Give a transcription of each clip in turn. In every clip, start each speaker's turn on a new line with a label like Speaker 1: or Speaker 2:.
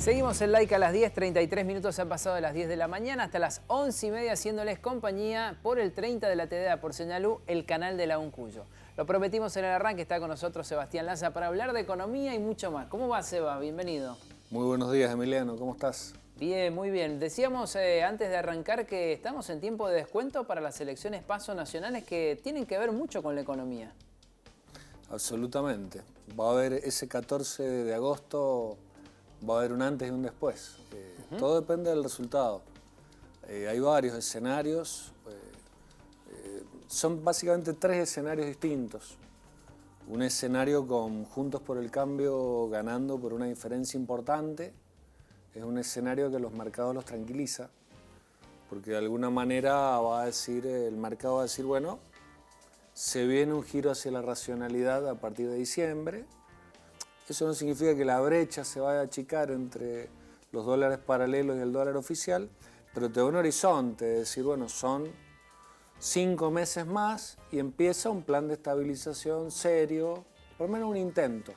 Speaker 1: Seguimos en Laica a las 10:33 minutos, han pasado de las 10 de la mañana hasta las 11:30 haciéndoles compañía por el 30 de la TDA por Señal U, el canal de la Uncuyo. Lo prometimos en el arranque, está con nosotros Sebastián Laza para hablar de economía y mucho más. ¿Cómo va, Seba? Bienvenido.
Speaker 2: Muy buenos días, Emiliano, ¿cómo estás?
Speaker 1: Bien, muy bien. Decíamos antes de arrancar que estamos en tiempo de descuento para las elecciones PASO nacionales que tienen que ver mucho con la economía.
Speaker 2: Absolutamente. Va a haber ese 14 de agosto, va a haber un antes y un después. Todo depende del resultado. Hay varios escenarios. Son básicamente tres escenarios distintos. Un escenario con Juntos por el Cambio ganando por una diferencia importante. Es un escenario que los mercados los tranquiliza, porque de alguna manera va a decir, el mercado va a decir, bueno, se viene un giro hacia la racionalidad a partir de diciembre. Eso no significa que la brecha se vaya a achicar entre los dólares paralelos y el dólar oficial, pero te da un horizonte, es decir, bueno, son 5 meses más y empieza un plan de estabilización serio, por lo menos un intento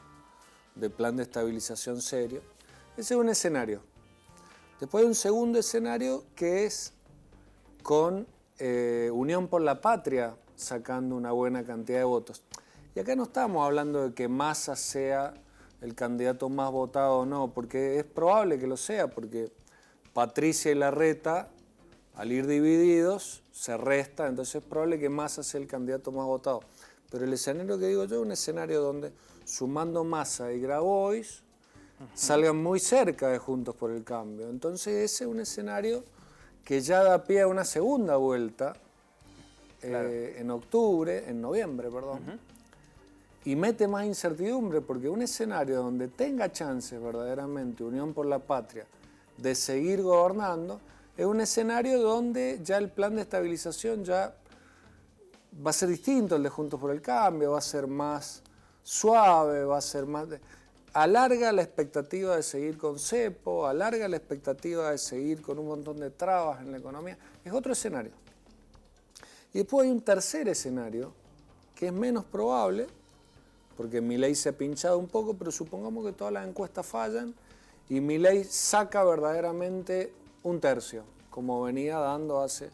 Speaker 2: de plan de estabilización serio. Ese es un escenario. Después hay un segundo escenario que es con Unión por la Patria sacando una buena cantidad de votos. Y acá no estamos hablando de que Massa sea el candidato más votado o no, porque es probable que lo sea, porque Patricia y Larreta, al ir divididos, se resta, entonces es probable que Massa sea el candidato más votado. Pero el escenario que digo yo es un escenario donde sumando Massa y Grabois salgan muy cerca de Juntos por el Cambio. Entonces ese es un escenario que ya da pie a una segunda vuelta en noviembre, y mete más incertidumbre, porque un escenario donde tenga chances verdaderamente Unión por la Patria de seguir gobernando, es un escenario donde ya el plan de estabilización ya va a ser distinto al de Juntos por el Cambio, va a ser más suave, va a ser más... Alarga la expectativa de seguir con cepo, alarga la expectativa de seguir con un montón de trabas en la economía. Es otro escenario. Y después hay un tercer escenario, que es menos probable, porque Milei se ha pinchado un poco, pero supongamos que todas las encuestas fallan y Milei saca verdaderamente un tercio, como venía dando hace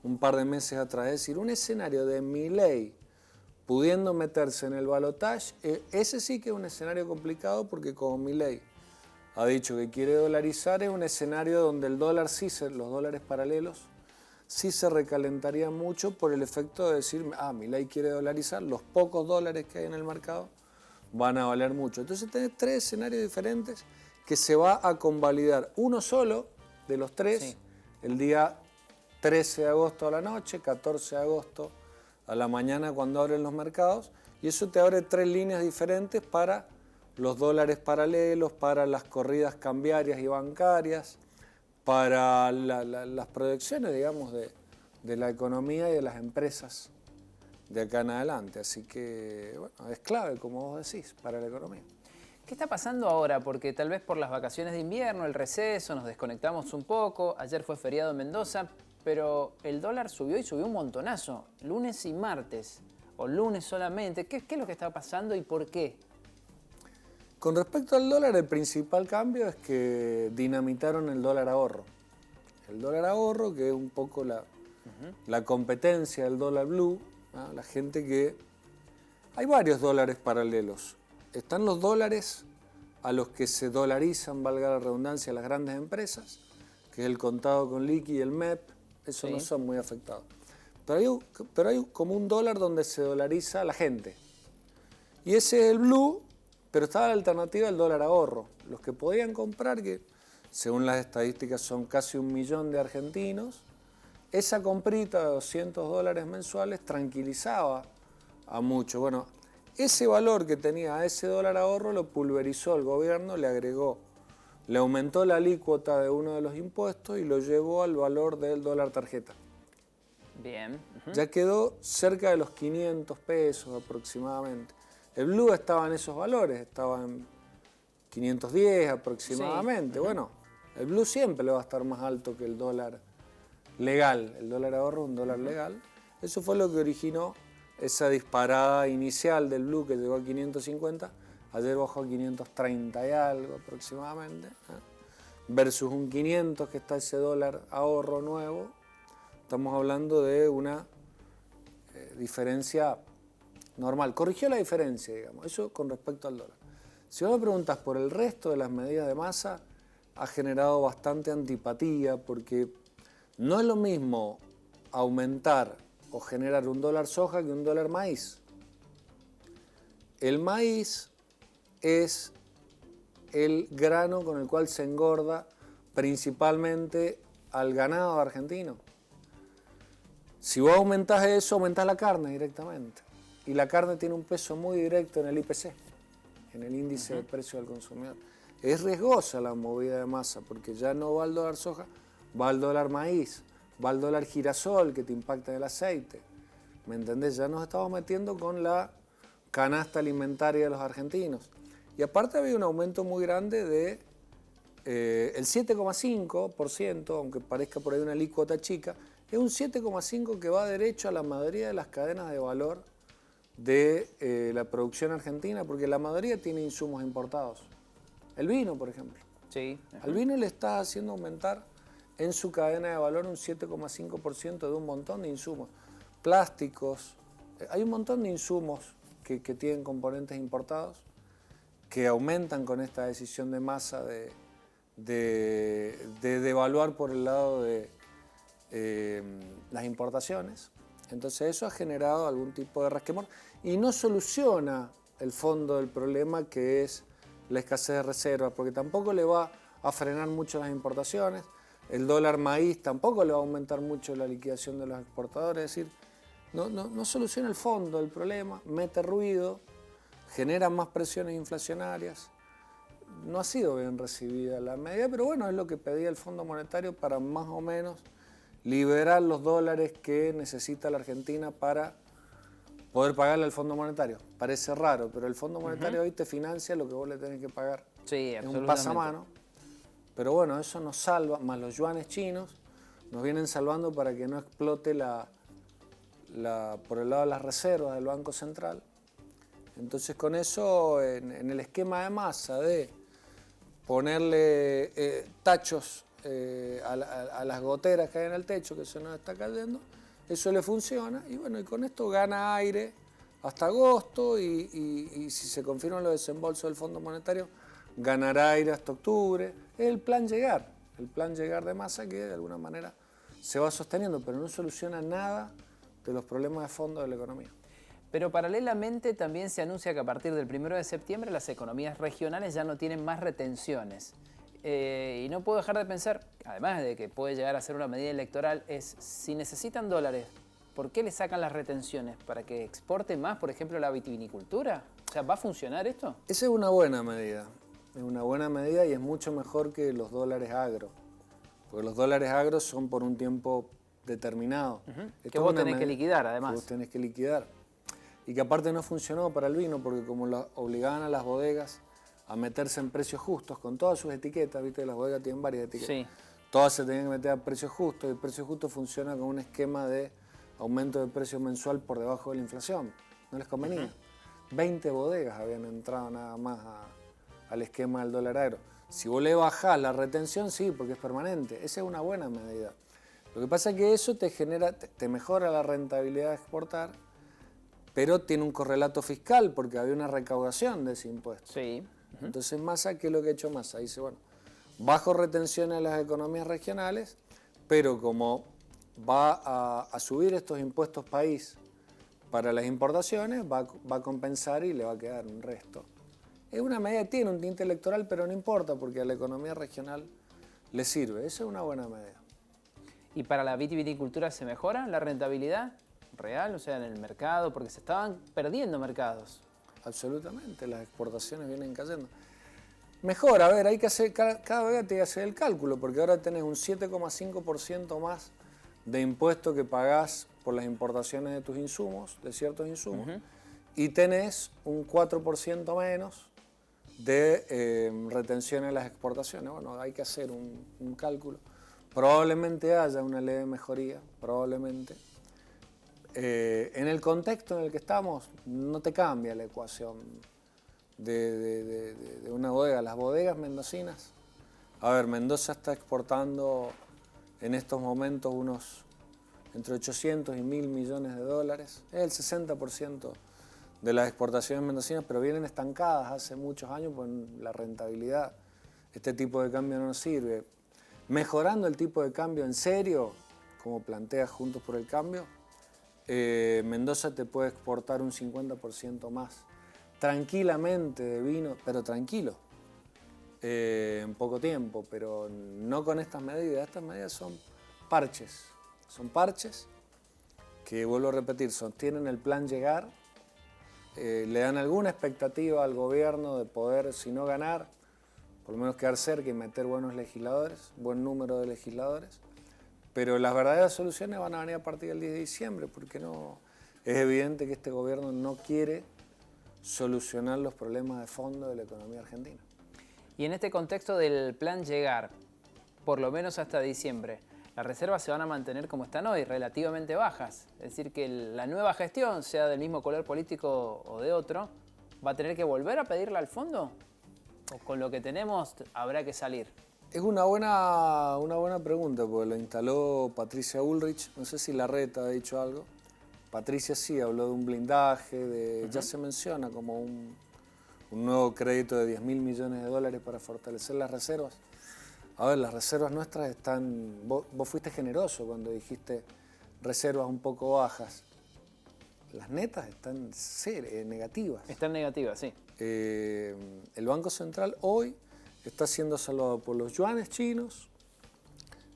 Speaker 2: un par de meses atrás. Es decir, un escenario de Milei pudiendo meterse en el balotaje, ese sí que es un escenario complicado, porque como Milei ha dicho que quiere dolarizar, es un escenario donde el dólar los dólares paralelos, sí se recalentaría mucho por el efecto de decir, Milei quiere dolarizar, los pocos dólares que hay en el mercado van a valer mucho. Entonces tenés tres escenarios diferentes que se va a convalidar. Uno solo de los tres, sí, el día 13 de agosto a la noche, 14 de agosto a la mañana cuando abren los mercados, y eso te abre tres líneas diferentes para los dólares paralelos, para las corridas cambiarias y bancarias, para las proyecciones, digamos, de la economía y de las empresas de acá en adelante. Así que, bueno, es clave, como vos decís, para la economía.
Speaker 1: ¿Qué está pasando ahora? Porque tal vez por las vacaciones de invierno, el receso, nos desconectamos un poco. Ayer fue feriado en Mendoza, pero el dólar subió y subió un montonazo. Lunes y martes, o lunes solamente. ¿Qué es lo que está pasando y por qué?
Speaker 2: Con respecto al dólar, el principal cambio es que dinamitaron el dólar ahorro. El dólar ahorro, que es un poco la competencia del dólar blue, ¿no? La gente que... Hay varios dólares paralelos. Están los dólares a los que se dolarizan, valga la redundancia, las grandes empresas, que es el contado con liqui y el MEP, esos sí, no son muy afectados. Pero hay como un dólar donde se dolariza la gente. Y ese es el blue, pero estaba la alternativa del dólar ahorro. Los que podían comprar, que según las estadísticas son casi 1 millón de argentinos, esa comprita de 200 dólares mensuales tranquilizaba a muchos. Bueno, ese valor que tenía a ese dólar ahorro lo pulverizó el gobierno, le aumentó la alícuota de uno de los impuestos y lo llevó al valor del dólar tarjeta.
Speaker 1: Bien.
Speaker 2: Ya quedó cerca de los 500 pesos aproximadamente. El blue estaba en esos valores, estaba en 510 aproximadamente. Sí. Bueno, el blue siempre le va a estar más alto que el dólar legal. El dólar ahorro es un dólar legal. Eso fue lo que originó esa disparada inicial del blue que llegó a 550. Ayer bajó a 530 y algo aproximadamente. versus un 500 que está ese dólar ahorro nuevo, estamos hablando de una diferencia normal. Corrigió la diferencia, digamos, eso con respecto al dólar. Si vos me preguntas por el resto de las medidas de masa, ha generado bastante antipatía porque no es lo mismo aumentar o generar un dólar soja que un dólar maíz. El maíz es el grano con el cual se engorda principalmente al ganado argentino. Si vos aumentás eso, aumentás la carne directamente. Y la carne tiene un peso muy directo en el IPC, en el índice de precio del consumidor. Es riesgosa la movida de masa porque ya no va al dólar soja, va al dólar maíz, va al dólar girasol que te impacta en el aceite. ¿Me entendés? Ya nos estamos metiendo con la canasta alimentaria de los argentinos. Y aparte había un aumento muy grande de el 7,5%, aunque parezca por ahí una alícuota chica, es un 7,5% que va derecho a la mayoría de las cadenas de valor de la producción argentina, porque la mayoría tiene insumos importados. El vino, por ejemplo.
Speaker 1: Sí.
Speaker 2: Al vino le está haciendo aumentar en su cadena de valor un 7,5% de un montón de insumos. Plásticos, hay un montón de insumos que tienen componentes importados que aumentan con esta decisión de masa de devaluar por el lado de las importaciones. Entonces eso ha generado algún tipo de resquemor y no soluciona el fondo del problema, que es la escasez de reservas, porque tampoco le va a frenar mucho las importaciones. El dólar maíz tampoco le va a aumentar mucho la liquidación de los exportadores. Es decir, no soluciona el fondo del problema, mete ruido, genera más presiones inflacionarias. No ha sido bien recibida la medida, pero bueno, es lo que pedía el Fondo Monetario para más o menos liberar los dólares que necesita la Argentina para poder pagarle al Fondo Monetario. Parece raro, pero el Fondo Monetario hoy te financia lo que vos le tenés que pagar.
Speaker 1: Sí,
Speaker 2: es un pasamano. Pero bueno, eso nos salva, más los yuanes chinos, nos vienen salvando para que no explote por el lado de las reservas del Banco Central. Entonces con eso, en el esquema de masa de ponerle tachos a las goteras que hay en el techo, que se nos está cayendo, eso le funciona y bueno, y con esto gana aire hasta agosto y si se confirman los desembolsos del Fondo Monetario, ganará aire hasta octubre. Es el plan llegar de masa que de alguna manera se va sosteniendo, pero no soluciona nada de los problemas de fondo de la economía.
Speaker 1: Pero paralelamente también se anuncia que a partir del 1 de septiembre las economías regionales ya no tienen más retenciones. Y no puedo dejar de pensar, además de que puede llegar a ser una medida electoral, es si necesitan dólares, ¿por qué le sacan las retenciones? ¿Para que exporte más, por ejemplo, la vitivinicultura? O sea, ¿va a funcionar esto?
Speaker 2: Esa es una buena medida. Es una buena medida y es mucho mejor que los dólares agro. Porque los dólares agro son por un tiempo determinado.
Speaker 1: Que vos tenés que liquidar, además.
Speaker 2: Que vos tenés que liquidar. Y que aparte no funcionó para el vino, porque como obligaban a las bodegas a meterse en precios justos con todas sus etiquetas, viste que las bodegas tienen varias etiquetas. Sí. Todas se tenían que meter a precios justos, y el precio justo funciona con un esquema de aumento de precio mensual por debajo de la inflación. No les convenía. 20 bodegas habían entrado nada más al esquema del dólar agro. Si vos le bajás la retención, sí, porque es permanente. Esa es una buena medida. Lo que pasa es que eso te mejora la rentabilidad de exportar, pero tiene un correlato fiscal porque había una recaudación de ese impuesto.
Speaker 1: Sí.
Speaker 2: Entonces Massa, ¿qué es lo que ha hecho Massa? Dice, bueno, bajo retenciones en las economías regionales, pero como va a subir estos impuestos país para las importaciones, va a compensar y le va a quedar un resto. Es una medida, tiene un tinte electoral, pero no importa porque a la economía regional le sirve. Esa es una buena medida.
Speaker 1: ¿Y para la vitivinicultura se mejora la rentabilidad real, o sea, en el mercado? Porque se estaban perdiendo mercados.
Speaker 2: Absolutamente, las exportaciones vienen cayendo. Mejor, a ver, hay que hacer, cada vez te hay que hacer el cálculo, porque ahora tenés un 7,5% más de impuesto que pagás por las importaciones de tus insumos, de ciertos insumos, y tenés un 4% menos de retención en las exportaciones. Bueno, hay que hacer un cálculo. Probablemente haya una leve mejoría, probablemente. En el contexto en el que estamos, no te cambia la ecuación de una bodega. Las bodegas mendocinas A ver, Mendoza está exportando en estos momentos unos entre 800 y 1.000 millones de dólares. Es el 60% de las exportaciones mendocinas, pero vienen estancadas hace muchos años por la rentabilidad. Este tipo de cambio no nos sirve. Mejorando el tipo de cambio en serio, como plantea Juntos por el Cambio, Mendoza te puede exportar un 50% más tranquilamente de vino, pero tranquilo, en poco tiempo, pero no con estas medidas. Estas medidas son parches que, vuelvo a repetir, sostienen el plan Llegar, le dan alguna expectativa al gobierno de poder, si no ganar, por lo menos quedar cerca y meter buenos legisladores, buen número de legisladores. Pero las verdaderas soluciones van a venir a partir del 10 de diciembre, porque no, es evidente que este gobierno no quiere solucionar los problemas de fondo de la economía argentina.
Speaker 1: Y en este contexto del plan Llegar, por lo menos hasta diciembre, las reservas se van a mantener como están hoy, relativamente bajas. Es decir, que la nueva gestión, sea del mismo color político o de otro, ¿va a tener que volver a pedirla al fondo? ¿O con lo que tenemos habrá que salir?
Speaker 2: Es una buena pregunta, porque lo instaló Patricia Bullrich. No sé si Larreta ha dicho algo. Patricia sí habló de un blindaje, ya se menciona como un nuevo crédito de 10.000 millones de dólares para fortalecer las reservas. A ver, las reservas nuestras están... Vos fuiste generoso cuando dijiste reservas un poco bajas. Las netas están negativas.
Speaker 1: Están negativas, sí.
Speaker 2: El Banco Central hoy está siendo salvado por los yuanes chinos,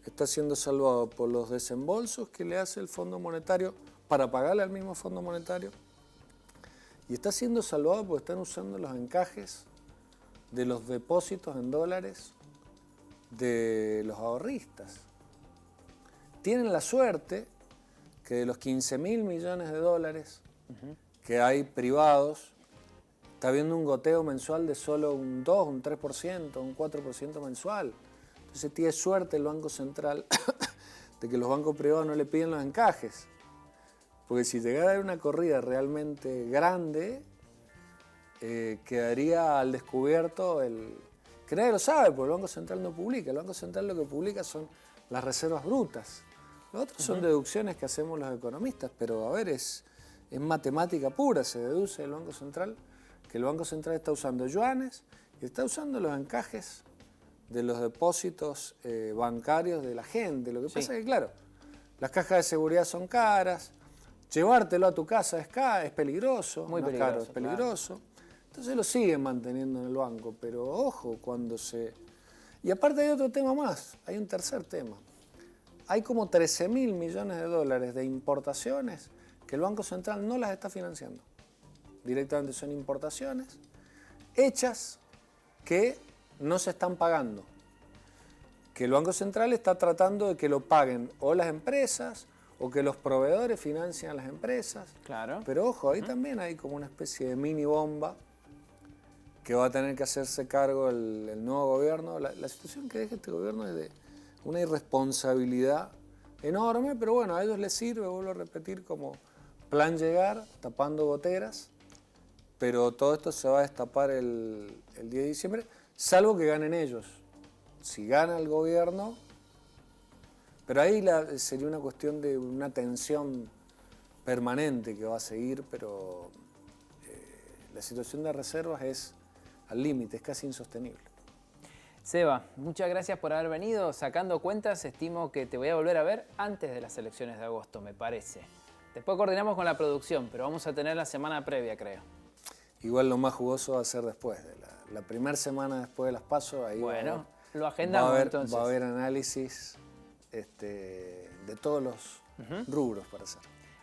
Speaker 2: está siendo salvado por los desembolsos que le hace el Fondo Monetario para pagarle al mismo Fondo Monetario, y está siendo salvado porque están usando los encajes de los depósitos en dólares de los ahorristas. Tienen la suerte que de los 15.000 millones de dólares que hay privados, está habiendo un goteo mensual de solo un 2, un 3%, un 4% mensual. Entonces tiene suerte el Banco Central de que los bancos privados no le piden los encajes. Porque si llegara a haber una corrida realmente grande, quedaría al descubierto que nadie lo sabe, porque el Banco Central no publica. El Banco Central lo que publica son las reservas brutas. Los otros son deducciones que hacemos los economistas, pero a ver, es matemática pura. Se deduce del Banco Central que el Banco Central está usando yuanes y está usando los encajes de los depósitos bancarios de la gente. Lo que pasa es que, claro, las cajas de seguridad son caras, llevártelo a tu casa es peligroso,
Speaker 1: muy
Speaker 2: peligroso, caro, es peligroso. Claro. Entonces lo siguen manteniendo en el banco, pero ojo cuando se... Y aparte hay otro tema más, hay un tercer tema. Hay como 13.000 millones de dólares de importaciones que el Banco Central no las está financiando. Directamente son importaciones hechas que no se están pagando. Que el Banco Central está tratando de que lo paguen o las empresas o que los proveedores financien a las empresas.
Speaker 1: Claro.
Speaker 2: Pero ojo, ahí también hay como una especie de mini bomba que va a tener que hacerse cargo el nuevo gobierno. La situación que deja este gobierno es de una irresponsabilidad enorme, pero bueno, a ellos les sirve, vuelvo a repetir, como plan Llegar, tapando goteras, pero todo esto se va a destapar el 10 de diciembre, salvo que ganen ellos. Si gana el gobierno, pero ahí sería una cuestión de una tensión permanente que va a seguir, pero la situación de reservas es al límite, es casi insostenible.
Speaker 1: Seba, muchas gracias por haber venido. Sacando cuentas, estimo que te voy a volver a ver antes de las elecciones de agosto, me parece. Después coordinamos con la producción, pero vamos a tener la semana previa, creo.
Speaker 2: Igual lo más jugoso va a ser después, de la primera semana después de las PASO. Ahí
Speaker 1: bueno, lo agendamos entonces.
Speaker 2: Va a haber análisis de todos los rubros para hacer.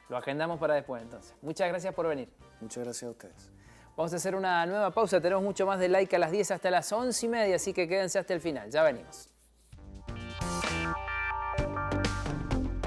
Speaker 1: Lo agendamos para después entonces. Muchas gracias por venir.
Speaker 2: Muchas gracias a ustedes.
Speaker 1: Vamos a hacer una nueva pausa, tenemos mucho más de Like a las 10 hasta las 11:30, así que quédense hasta el final, ya venimos.